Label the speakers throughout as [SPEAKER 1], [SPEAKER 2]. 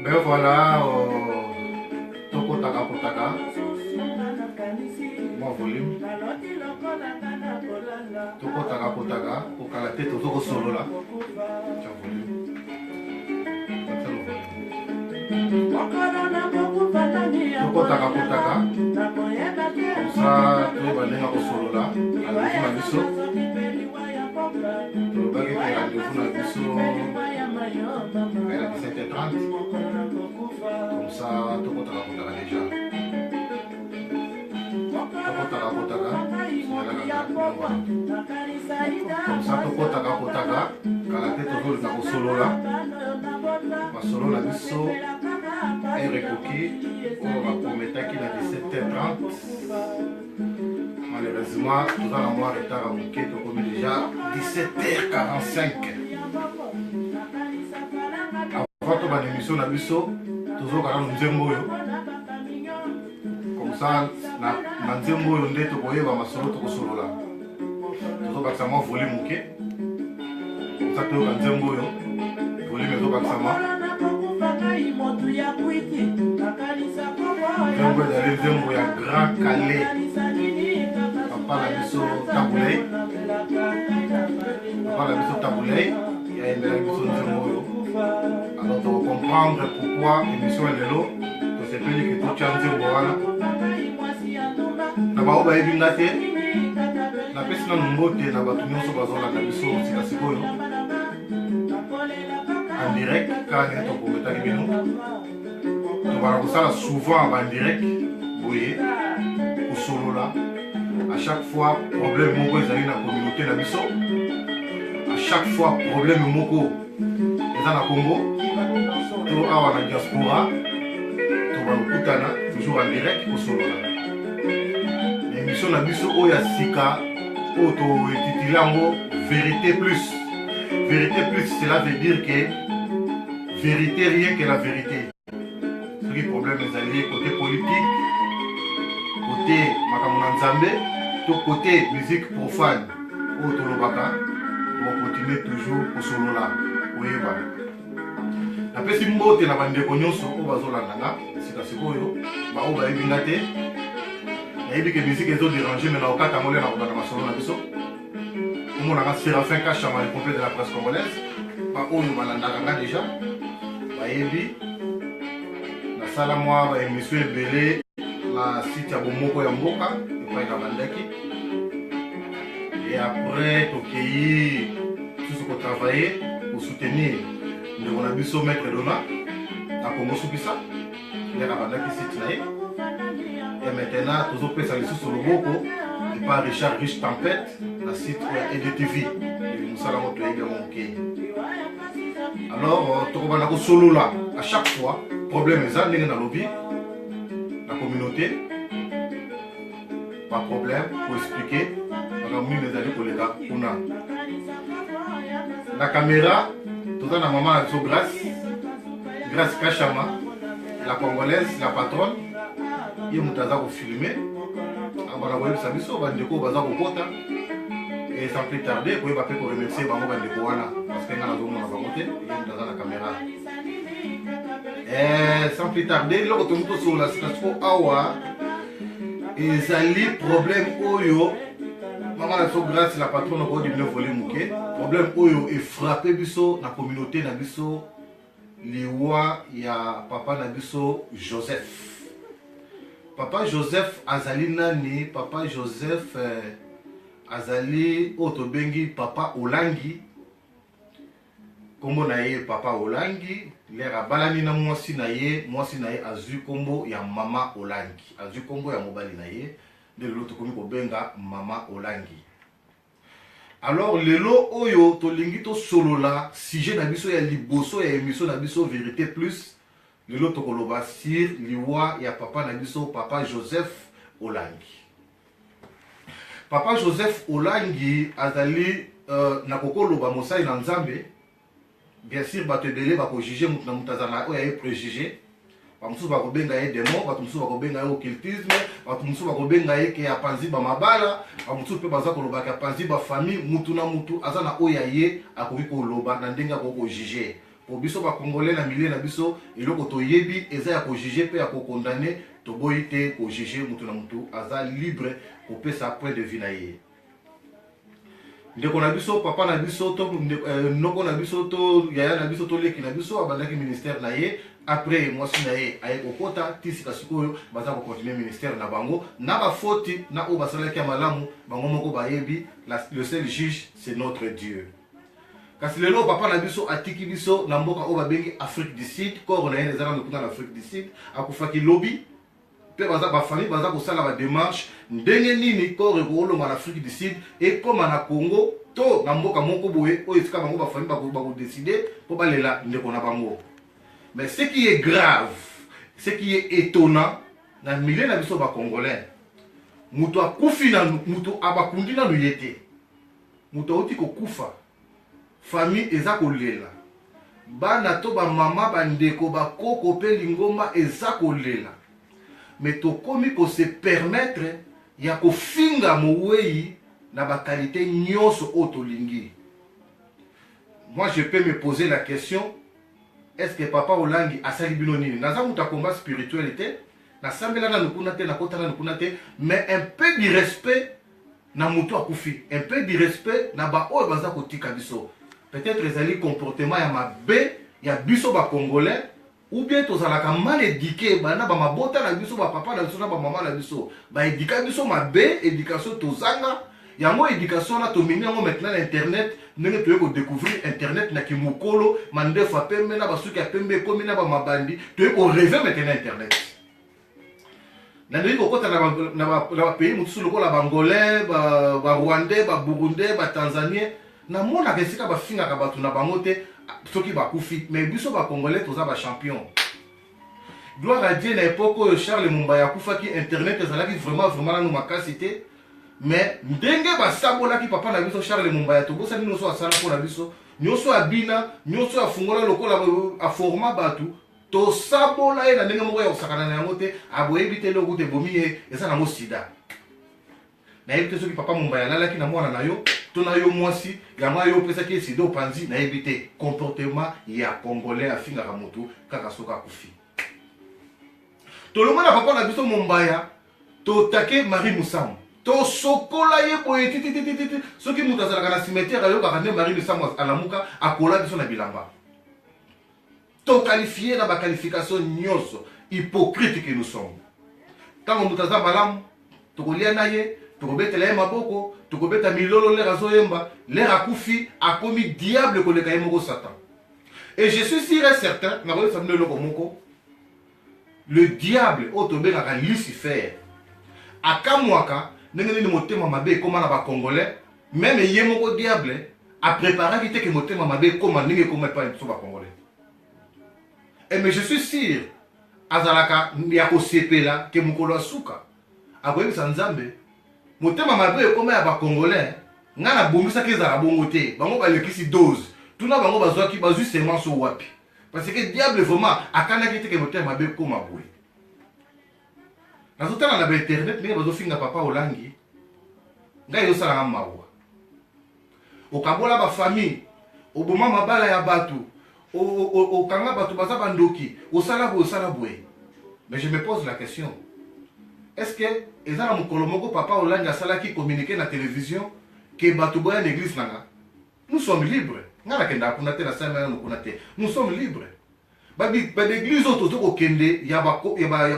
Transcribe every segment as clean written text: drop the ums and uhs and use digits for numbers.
[SPEAKER 1] Ben voilà, Toko Taka Potaka, mon volume. Toko Taka Potaka, pour qu'à la tête au Toko Solo là. Tiens, volume. Toko Taka Potaka, comme ça, tu vas aller au Solo là, à la Biso. Tu vas aller à la Biso. À 17h30. Comme ça, Toko Taka Potaka déjà. Toko Taka Potaka. Comme ça, Toko Taka Potaka. Quand la tête au na solo là. Ma solo la biso est recoqué. On va promettre qu'il a 17h30. Malheureusement, tout dans la mois retard à Mouké, Toko déjà 17h45. Avant de l'émission na biso, toujours quand nous nzembo yo. Comme ça, na nzembo yo nde to koyeba masolo to kosolo la. Toujours bakisa mo volume muke. Comme ça to ka nzembo yo. Volume to bakisa mo. Nzembo ya Grand Calais. Papa la biso Taboulay. Papa la biso Taboulay. Il y a une biso nzembo yo. Alors, tu vas comprendre pourquoi l'émission est là. Tu sais plus que tu as un peu de temps. Tu na pesi na mbote na bato nyonso bazola na biso sika sikoyo en direct quand on tokometaki bino tobala kosala souvent en direct boye kosolola à chaque fois problème moko ezali na communauté na biso à chaque fois problème moko eza na Congo to awa na diaspora tobakutana toujours en direct kosolola émission na biso oyo ya sika oyo toetitili yango vérité plus. Vérité plus, cela veut dire que vérité rien que la vérité. Ce qui est problème ezali côté politique, côté makambo na nzambe, to côté musique profane oyo tolobaka on continue toujours kosolola oyeba. Napesi mbote na bandeko nyonso oyo bazolanda nga sika sikoyo baoyo bayebi nga te. Nayebi ke musique ezodérange mais na okata ngole na kobanda masolo na biso. On a Séraphin Kachama, le complet de la presse congolaise. Pas où nous allons déjà. Bayebi. La salle moi, monsieur Belé, la site à Bomoko Yamboka, et pas Kabandaki. Et après, Tokéi, tout ce qu'on travaillait pour soutenir le Monabiso Maître Dona, à Congo Soupissa, les Kabandaki site là. Et maintenant, tous les spécialistes sur le Boko. Par Richard Rich Tempête, la site EDTV. Alors, tu solo là, à chaque fois, problème est dans le lobby, la communauté, pas de problème, pour expliquer, la caméra, tout dans la maman de grâce Kachama, la congolaise, la patronne, il y a un filmé. Et sans plus tarder, vous pouvez remercier Bango Bandekoana parce qu'il y a un côté et dans la caméra. Et sans plus tarder, le retour sur la situation Awa, et ça lit problème Oyo. Maman la grâce la patronne au du volume problème Oyo est frappé biso la communauté na biso liwa ya papa na biso Joseph. Papa Joseph Azali nani, Papa Joseph Azali Otobengi, Papa Olangi. Kombo na ye Papa Olangi, lera balani na mwasi na ye azu kombo ya Mama Olangi. Azu kombo ya mobali na ye, de l'autre komi kobenga Mama Olangi. Alors lelo oyo tolingi to solola, sujet na biso ya liboso ya émission na biso Vérité Plus. Le lot koloba sir liwa ya papa na biso Papa Joseph Olangi. Papa Joseph Olangi azali na kokoloba mosai na nzambe. Bien sûr bato ebele bako juger mutu na mutazana oya ye préjugé. bamususu bakobenga ye démon, bamususu bakobenga ye occultisme, bamususu bakobenga ye ke apanzi ba mabala, bamususu pe baza koloba ke apanzi ba famille mutu na mutu aza na oya ye akoki koloba na ndenge ko juger. Pour biso ba congolais na milieu na biso eloko to yebi eza ya ko juger pe ya ko condamner to boyite ko juger mutu na mutu aza libre ko pesa point de vue na ye. Ndeko na biso papa na biso to noko na biso to yaya na biso to leki na biso abandaki ministère na ye. Après moi si na ye aye kokota tisika sikoyo baza ko continuer ministère na bango na ba faute na o basalaki ya malamu bango moko bayebi le seul juge c'est notre Dieu. Kasi lelo papa na biso atiki biso na mboka o babengi Afrique du Sud corps na ye ezala na l'Afrique du Sud akufaki lobby pe baza ba famille baza ko sala ba démarche ndenge nini corps ekolonga na Afrique du Sud et comme na Congo to na mboka moko boye o esika bango ba famille ba ko décider po balela ndeko na bango. Mais ce qui est grave, ce qui est étonnant, dans le milieu de biso ba congolais, mutu akufi na mutu abakundi na luyete. Mutu oti ko kufa. Famille eza kolela. Bana to ba mama ba ndeko ba koko pe lingomba eza kolela. Mais to komi ko se permettre ya ko finga mowei na ba qualité nyonso otolingi. Moi je peux me poser la question. Est-ce que papa Olangi a sali bino nini? Naza muta combat spiritualité, na sambela na nukunate na kota na nukunate, mais un peu de respect na mutu akufi, un peu de respect na ba oyo baza kotika biso. Peut-être ezali comportement ya mabe ya biso ba congolais ou bien tozalaka mal éduqué bana ba mabota na biso ba papa na biso na ba mama na biso. Ba éduka biso mabe, éducation tozanga. Yango éducation na tomini yango maintenant l'internet ndenge toye ko découvrir internet na kimukolo mandefa pembe na basuki ya pembe komi na ba mabandi toye ko rêver maintenant internet. Na ndenge ko kota na ba pays mutusu lokola ba Angolais, ba Rwandais, ba Burundais, ba Tanzaniens na mona kesika ba finga ka batu na bango te soki ba kufi mais biso ba Congolais toza ba champion. Gloire à Dieu na époque Charles Mumbaya kufaki internet ezalaki vraiment na makasité. Mais ndenge basabola ki papa na biso Charles Mumbaya to bosa nino so asala ko na biso nyoso abina nyoso afungola lokola a forma batu to sabola e na ndenge moko ya osakana na yango te aboyebi te loko te bomi e eza nango sida na yebi te soki papa Mumbaya lalaki na mwana na yo to na yo mwasi yango yo pesa ki sida opanzi na yebi te comportement ya congolais afingaka motu kaka soka kufi to longa na papa na biso Mumbaya to take Marie Musambo to sokola ye boye titi soki mutu azalaka na cimetière ayokaka nde Marie Musambo alamuka akola biso na bilamba to qualifié na baqualification nyonso hypocrite que nous sommes ntango mutu aza malamu tokolia na ye tokobetela ye maboko tokobeta milolo lere azoyemba lere akufi akomi diable koleka ye moko Satan et je suis sûr et certain nakoyebisa bino eloko moko le diable oyo tobengaka Lucifer akamwaka ndenge nini motema mabe ekoma na ba congolais même ye moko diable a préparé ki te ke motema mabe ekoma ndenge ekoma epai biso ba congolais et mais je suis sûr azalaka ya kosepela ke mokolo asuka akoyebisa Nzambe motema mabe ekoma ya ba congolais nga na bombisaki ezala bongo te bango balekisi dose tuna bango bazwi semence wapi parce que diable vraiment akanaki te ke motema mabe ekoma boye. Nazotala na internet ndenge bazofinga papa Olangi ngai yosala mawa okabola ba famille oboma mabala ya batu okanga batu baza bandoki osala boye. Mais je me pose la question, est-ce que ezala mokolo moko papa Olangi asalaki communiquer na télévision que batu boya na église nanga nous sommes libres ngana kenda kuna te na sama no kuna te nous sommes libres. Ba l'église auto to kende ya ba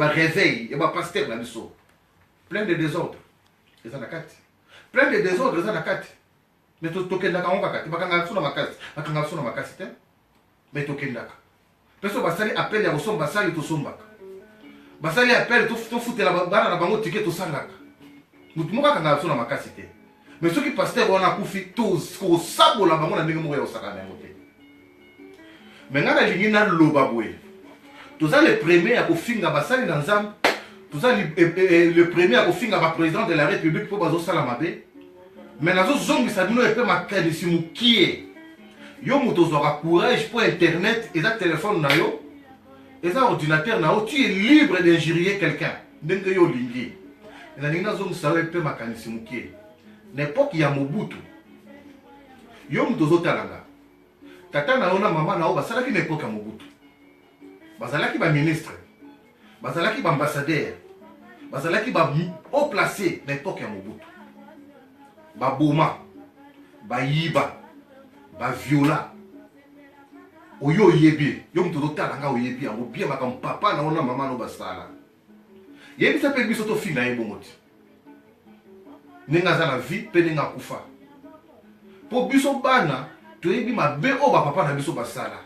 [SPEAKER 1] réveil ya ba pasteur na biso plein de désordre eza na kati plein de désordre eza na kati mais to kenda ka onka kati bakanga suna makasi te mais to kenda ka peso basali appel ya kosomba basali to sombaka basali appel to futela bana na bango ticket to sangaka mutu moka kanga suna makasi te mais soki pasteur wana kufi to ko sabola bango na ndenge moko ya osakana yango te. Mais nga na lingi na loba boye toza le premier à kofinga basali na Nzambe toza le premier à kofinga ba président de la République po bazo sala mabe mais nazo zongisa bino epe makanisi mukie yo muto zora courage pour internet et za téléphone na yo Et ça, ordinateur, tu es libre d'injurier quelqu'un. N'importe qui a Mobutu. Yom Dozo Talanga. Tata na ona maman na o basalaki n'importe qui a Mobutu. Basalaki ba ministre. Basalaki ba ambassadeur. Basalaki ba haut placé n'importe qui a Mobutu. Ba boma. Ba yiba. Ba viola. Oyo yebi. Yom Dozo Talanga o yebi. Ango bien makam papa na ona maman no basala. Yebi sa pe biso to fina ye bomoti. Nenga za la vie pe nenga kufa. Po biso bana to yebi mabe o ba papa na biso basala.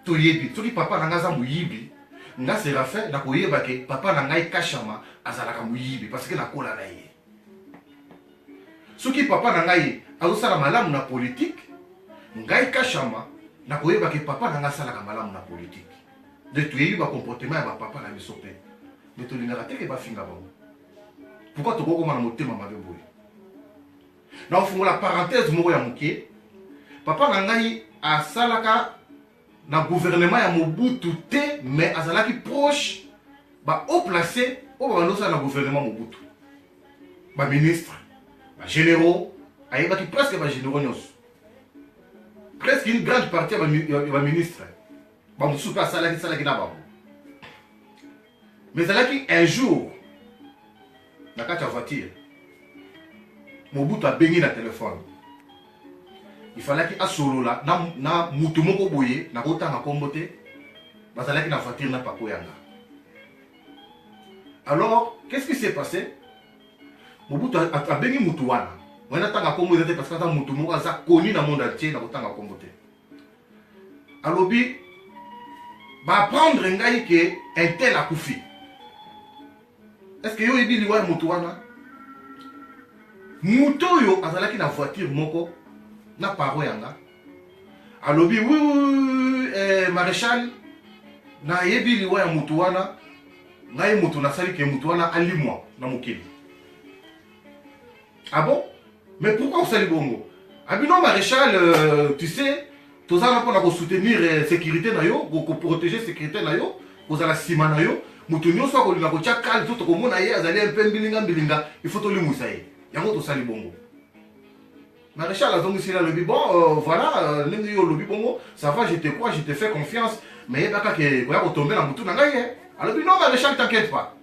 [SPEAKER 1] To yebi soki papa na nga za muyibi nga Séraphin na koyeba ke papa na ngai kashama azalaka muyibi parce que na kola na ye. Soki papa na ngai azosala malamu na politique ngai kashama na koyeba ke papa na nga salaka malamu na politique. De to yebi ba comportement ya ba papa na biso pe. Mais tu n'as pas de finga. Pourquoi tu as un motema mabe boy? Na ofungo la parenthèse moko ya muke. Papa nangai a salaka na gouvernement ya Mobutu te mais azalaki proche ba haut placé au banosa na gouvernement Mobutu. Ba ministre, ba généraux, ayebaki presque ba généraux nyos. Presque une grande partie ba ministre. Ba musu pa salaki na ba. Mais un jour, dans la voiture, Mobutu a baigné le téléphone. Il fallait qu'il y ait un solo là, na mutumoko boye, na kota na kombote, bazalaki na voiture na pakoyanga. Alors, qu'est-ce qui s'est passé? Mobutu a baigné mutuwana. On a tant à kombote parce que ta mutumoko a connu dans le monde entier na kota na kombote. Alors, va apprendre ngai que un tel a koufi. Est-ce que yo yebi liwa mutuwana? Muto yo azalaki na voiture moko na paro yanga. Alobi oui maréchal na yebi liwa mutuwana ngai mutu na sali ke mutuwana alimwa na mokili. Ah bon? Mais pourquoi vous sali bongo? Abino maréchal tu sais tous ça pour na soutenir sécurité na yo, pour protéger sécurité na yo, pour la sima na yo. Mutunyo soit ko linga ko chakal tout ko mona ye azali un peu bilinga il faut to limusa ye yango to sali bongo maréchal azongi sila le bon voilà lingi yo lobi bongo ça va je te crois je te fais confiance mais baka ke ko ya ko tomber na mutu na ngai alors non maréchal t'inquiète pas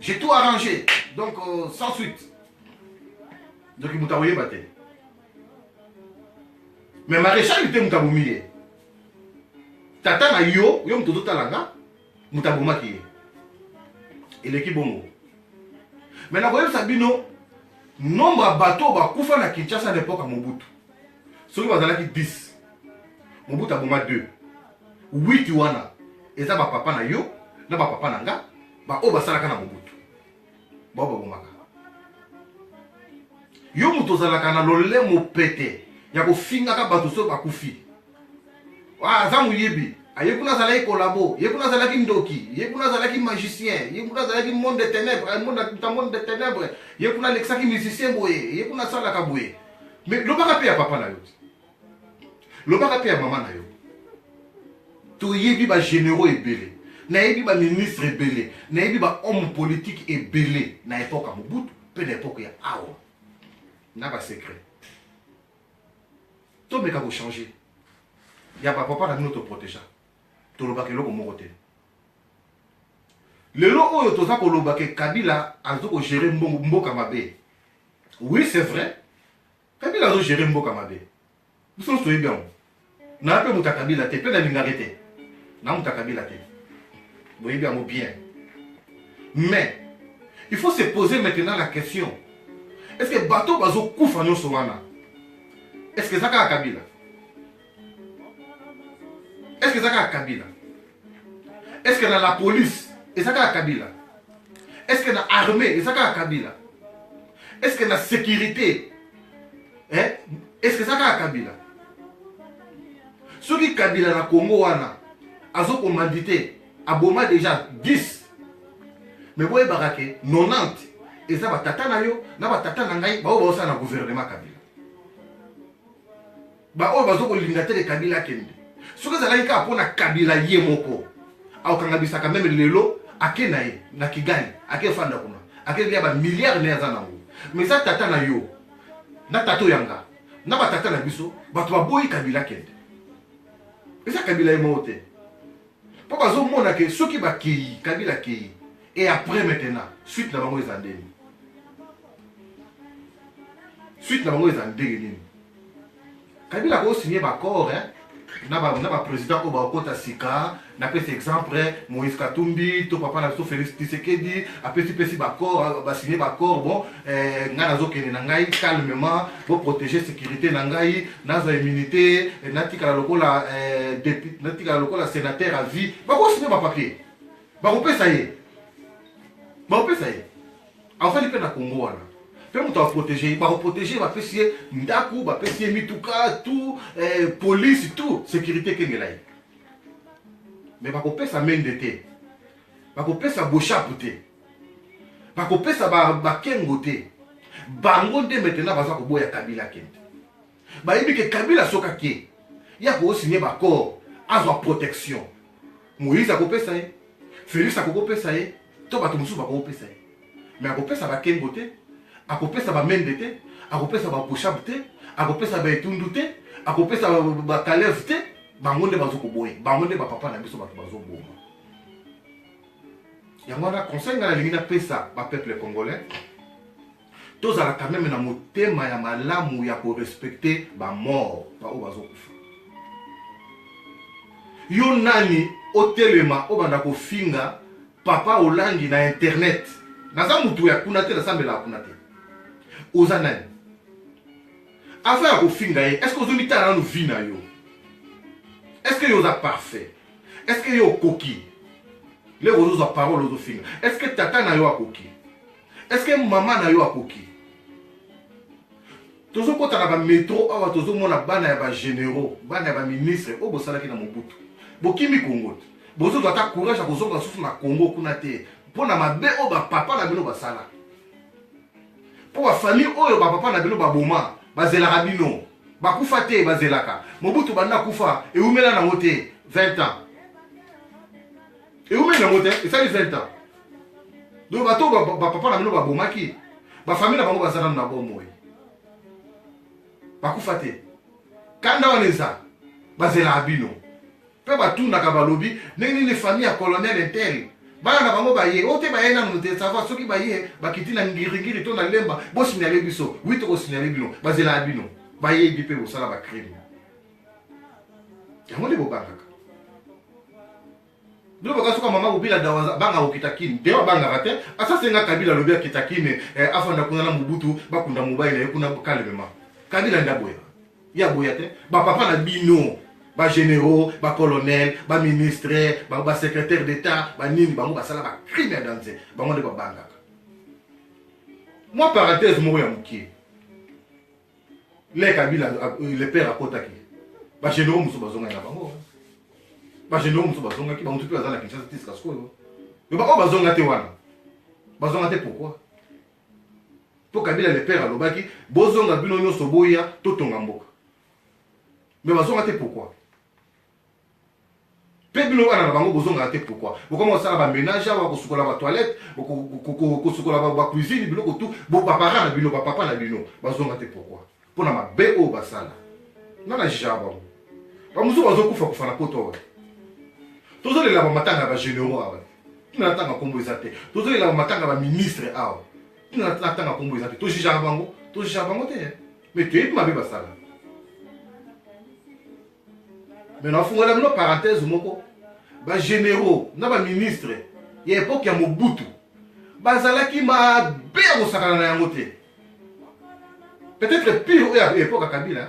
[SPEAKER 1] j'ai tout arrangé donc sans suite donc mutawoye baté mais maréchal était mutabumie tata na yo mtoto talanga mutabumaki eleki bongo mais na koyebisa bino nombre ya bateau bakufa na Kinshasa à l'époque ya Mobutu soki bazalaki 10 Mobutu aboma 2 8 wana eza bapapa na yo na bapapa na nga baoyo basalaka na Mobutu bao babomaka yo moto ozalaka na lolemo pete ya kofingaka bato soki bakufi aza moyebi ayekuna zalaki kolabo yekuna zalaki ndoki yekuna zalaki magicien yekuna zalaki monde de ténèbres monde de ténèbres yekuna lexaki musicien boye yekuna salaka boye mais lobaka pe ya papa na yo lobaka pe ya mama na yo to yebi ba généraux ebele na yebi ba ministre ebele na yebi ba homme politique ebele na époque ya Mobutu pe na époque ya awa na ba secret to meka ko changer ya ba papa na nous te protéger tolobaka eloko moko te lelo oyo toza kolobaka Kabila azo ko gérer mboka mabe oui c'est vrai Kabila azo gérer mboka mabe biso soyi bien na pe muta Kabila te pe na lingaka te na muta Kabila te boyi bien mo bien mais il faut se poser maintenant la question est-ce que bateau bazo kufa nyonso wana est-ce que zaka Kabila est-ce que ça a Kabila? Est-ce que dans la police, et ça a Kabila? Est-ce que dans l'armée, et ça a Kabila? Est-ce que dans la sécurité, est-ce que ça a Kabila? Ceux qui Kabila dans le Congo, ils ont commandité, aboma déjà 10. Mais vous voyez, 90. Et ça va tata na yo, na va tata na ngai, ba o ba na gouvernement Kabila. Ba o ba zo ko lingate de Kabila kende. Ce que ça a pour na Kabila yemoko. Au kangabisa quand même lelo ake na ye na Kigali ake fanda kuna ake liya ba milliards ne azana ngo. Mais ça tata na yo na tato yanga na ba tata na biso ba to boyi Kabila kende. Et ça Kabila yemote. Pour bazo mona ke ceux qui ba ki Kabila ki et après maintenant suite na bango ezandeni. Suite na bango ezandeni nini. Kabila ko signé ba accord hein. Na ba président ko ba kota sika na pese exemple Moïse Katumbi to papa na so Félix Tshisekedi après pesi ba accord ba signé ba accord bon ngana zo kene na ngai calmement pour protéger sécurité na ngai naza immunité na tika lokola député na tika lokola sénateur à vie ba ko signé ba papier ba ko pesa ye en fait il peut na Congo wana. Peut nous protéger, va protéger, va faire ndaku, va faire mituka, tout, police, tout, sécurité qu'elle mais va couper sa main de thé, va couper sa bochap thé, va couper sa bakengo thé, bangonde maintenant va ko boya Kabila kente. Ba yebi que Kabila soka ke, ya ko signer ba corps, azwa protection. Moïse a couper ça, Félix a couper ça, to ba tumusu ba couper ça. Mais a couper sa bakengo thé. A kopesa ba mende te, a kopesa ba push-up te, a kopesa ba etundu te, a kopesa ba kalev te, bangonde bazo ko boye, bangonde ba papa na biso ba bazo boma. Yango na conseil na lingina pesa ba peuple congolais. Tozala quand même na motema ya malamu ya ko respecter ba mort ba o bazo kufa. Yo nani otelema o banda ko finga papa olangi na internet. Naza mutu ya kuna te na sambela kuna te. Ozanani. Afin à finga, est-ce que vous avez dans nos vies? Est-ce que vous êtes parfait? Est-ce que vous êtes coquille? Les autres paroles aux finga. Est-ce que tata n'a pas coquille? Est-ce que maman n'a pas coquille? Tous ceux qui ont un métro, tous ceux qui ont un généraux, un ministre, ils ont un Mobutu. Bokimi Congo. Vous avez un courage à vous souffrir na Congo kunate. Pour na mabe o ba papa na bino basala. Pour la famille, oh, papa n'a pas de boma, bazela rabino, bakufa te bazelaka. Mobutu banda kufa, et où met la mote 20 ans. Et où met la mote, et ça dit 20 ans. Donc, bato, papa n'a pas de boma qui, ma famille n'a pas de bazala na bomo. Bakufa te. Kanda waneza, bazela rabino. Pe batu na kabalobi, les familles à colonel intel. Bana bango baye ote bayena no te savoir soki baye bakiti na ngiri to na lemba bo signalé biso oui to signalé bino bazela bino baye bipe bo sala ba crime yango le bo banga do baka soka mama obila dawa banga okitakini de banga rate asa senga Kabila lobia kitakine afanda kuna na Mobutu bakunda mobile na kuna kalmema Kabila ndaboya ya boya te ba papa na bino ba généraux, ba colonel, ba ministre, ba secrétaire d'état, ba nini, ba mou sala ba crime à danser, ba monde ba banga. Moi parenthèse mo ya mukie. Les Kabila le père à Kotaki. Ba généraux muso bazonga na bango. Ba généraux muso bazonga ki ba mutu azala Kinshasa tiska sko. Yo ba bazonga te wana. Bazonga te pourquoi? Pour Kabila le père à lobaki, bozonga bino nyoso boya to tonga mboka. Mais bazonga te pourquoi? Pebino wana na bango bozonga te pourquoi? Pourquoi ça va ménage wa ko sukola ba toilette, ko sukola ba cuisine biloko tout, bo papa na bino ba papa na bino, bazonga te pourquoi? Pour na mabe o basala. Na na jaba. Ba muso bazokufa kufa na poto wa. Tozo le la matanga ba généraux awa. Tuna tanga kombo ezate. Tozo le la matanga ba ministre awa. Tuna tanga kombo ezate. To jija bango, te. Mais tu es mabe basala. Mais nous avons une parenthèse, les généraux, les ministres, il y a époque qui a Mobutu. Bazalaki ma bien au sakana na peut-être pire à l'époque à Kabila.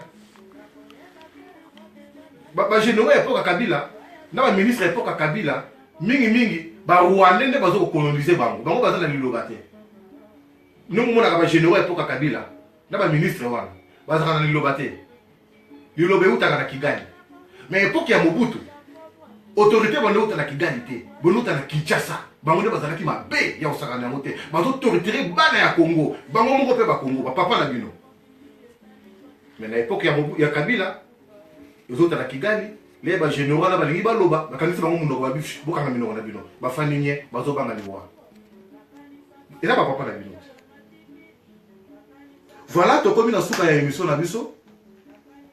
[SPEAKER 1] Les généraux à l'époque à Kabila, les ministres à l'époque à Kabila, mingi, les Rwandais ne sont pas colonisés. Bango bazala lilobate. Nous avons les généraux à l'époque à Kabila, les ministres bazala lilobate. Lilobe utaka na Kigali. Mais époque ya Mobutu, autorité banouta na Kigali te, banouta na Kinshasa, bango bazalaki mabe ya osaka na mote, bazo autorité bana ya Congo, bango moko pe ba Congo, ba papa na bino. Mais na époque ya Kabila, autres na Kigali, les ba généraux là ba lingi ba loba ba kanisi bango mundo ba bif bokanga minoko na bino ba faninye bazo banga liwa et là ba papa na bino voilà to komi na suka ya émission na biso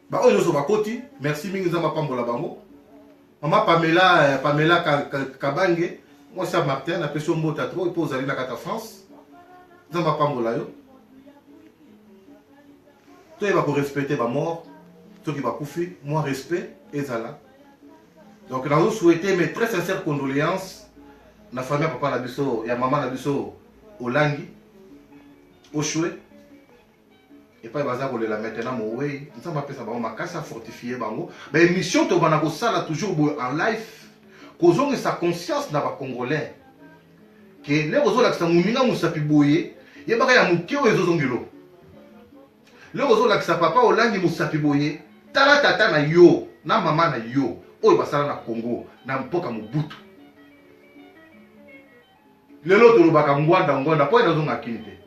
[SPEAKER 1] ba oyo so ba koti merci mingi za mapambola bango mama Pamela Kabange moi c'est Martin na peso mbota trop et pose ali na kata France za mapambola yo to e ba ko respecter ba mort to ki ba kufi moi respect ezala. Donc nous souhaitons mes très sincères condoléances na famille papa na biso ya maman na biso Olangi Oshwe et pas baza ko la maintenant mo way ça m'a pesa bango makasa fortifier bango ba émission to bana ko sala toujours en live kozonga sa conscience na ba congolais que les ozo la muninga musapi boye yebaka ya mukeo ezozongelo le ozo la papa Olangi musapi boye tala tata na yo na mama na yo oyo basala na Congo na mpoka Mobutu lelo tolobaka ngwanda po inazonga akili te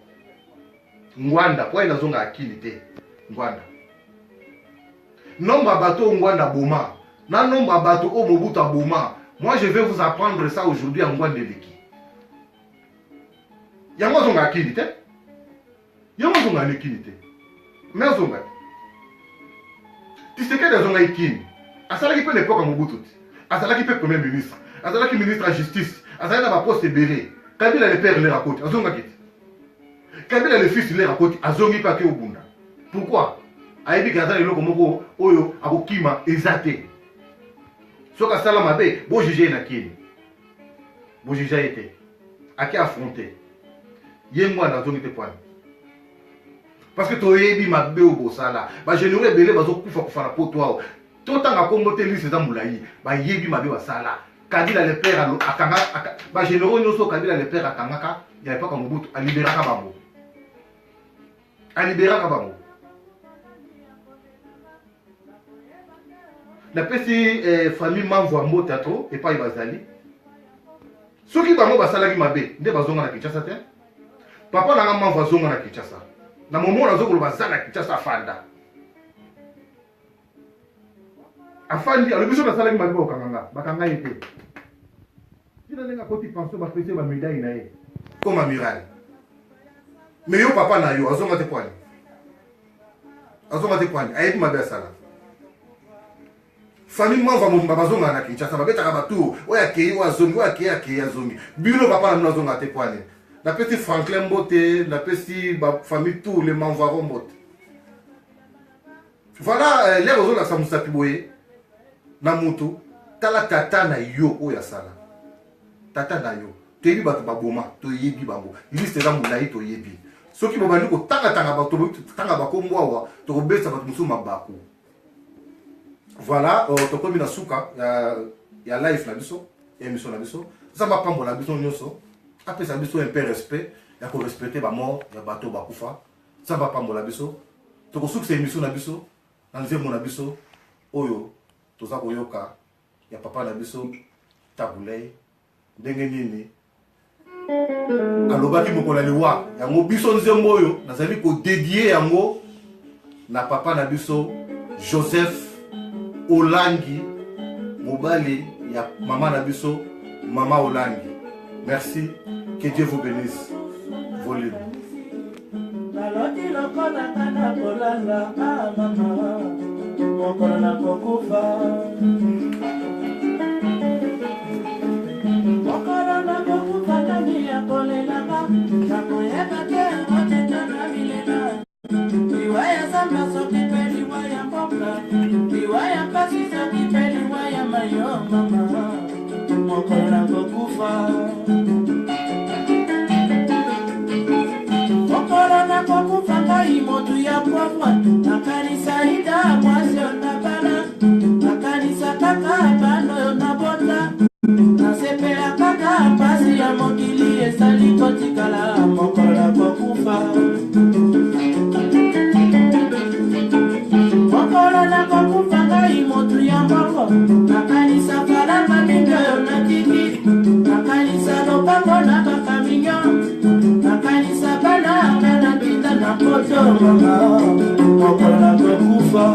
[SPEAKER 1] ngwanda po inazonga akili te ngwanda nombre bateau ngwanda boma na nombre bateau o Mobutu boma. Moi je vais vous apprendre ça aujourd'hui en ngwanda leki yango zonga akili te yango zonga akili te mais zonga tu sais que des zonga ikini asala ki pe l'époque à Mobutu asala ki pe premier ministre asala ki ministre de justice asala na ba poste béré Kabila le père le raconte azonga kiti Kabila le fils le raconte azongi pa ke obunda pourquoi ayebi kaza le loko moko oyo akokima ezate soka sala mabe bo juger na kini bo juger été aki affronter yengwa na zongi te point parce que toyebi mabe obo sala ba généraux ebele bazo kufa kufa na poto tout en combattant liste za mulayi ba yebi mabe wa sala Kabila le père akanga ba généraux nyoso Kabila le père akangaka ya pas comme Mobutu a libéraka bango la petite famille Mamvo Mbota trop et pas bazali soki bango basala ki mabe nde bazonga na Kinshasa te papa na Mamvo zonga na Kinshasa na momo na zokolo bazala Kinshasa fanda afandi alobiso na salaki mabe okanganga bakanga yete tina lenga koti pension ba pese ba médaille na ye comme amiral mais yo papa na yo azonga te poani ayebi mabe asala famille mwa va bazonga na Kinshasa babetaka batu oya kei wa zongi oya kei azongi bino papa na azonga te poani la petite Franklin Mbote la petite famille tout les Manvaro Mbote voilà les réseaux la samusapi boye na mutu tala tata na yo oya sala tata na yo toyebi bato baboma toyebi bango liste za mulayi toyebi soki bobandi kotanga bato tanga bakombo awa tokobetisa bato mosusu mabaku voilà tokomi na suka ya live na biso ya émission na biso za mapambola biso nyonso apesa biso un peu respect ya korespecte bamort ya bato bakufa za mapambola biso tokosukisa émission na biso na nzembo na biso oyo toza koyoka ya papa na biso Tabulei ndenge nini alobaki mokolo liwa yango biso nzembo oyo nazali kodedie yango na papa na biso Joseph Olangi mobali ya mama na biso mama Olangi. Merci, que Dieu vous bénisse. Volume.
[SPEAKER 2] Motu ya kwakwa nakanisa ida mwasi onabala nakanisa kaka bano yonabota nasepela kaka pasi ya mokili esali kotikala mokola kokufa mokola na kokufa ngai motu ya kwakwa nakanisa falama mingo yonatiki nakanisa lopako na bakaminyo nakanisa bana na poto mama mokola kokufa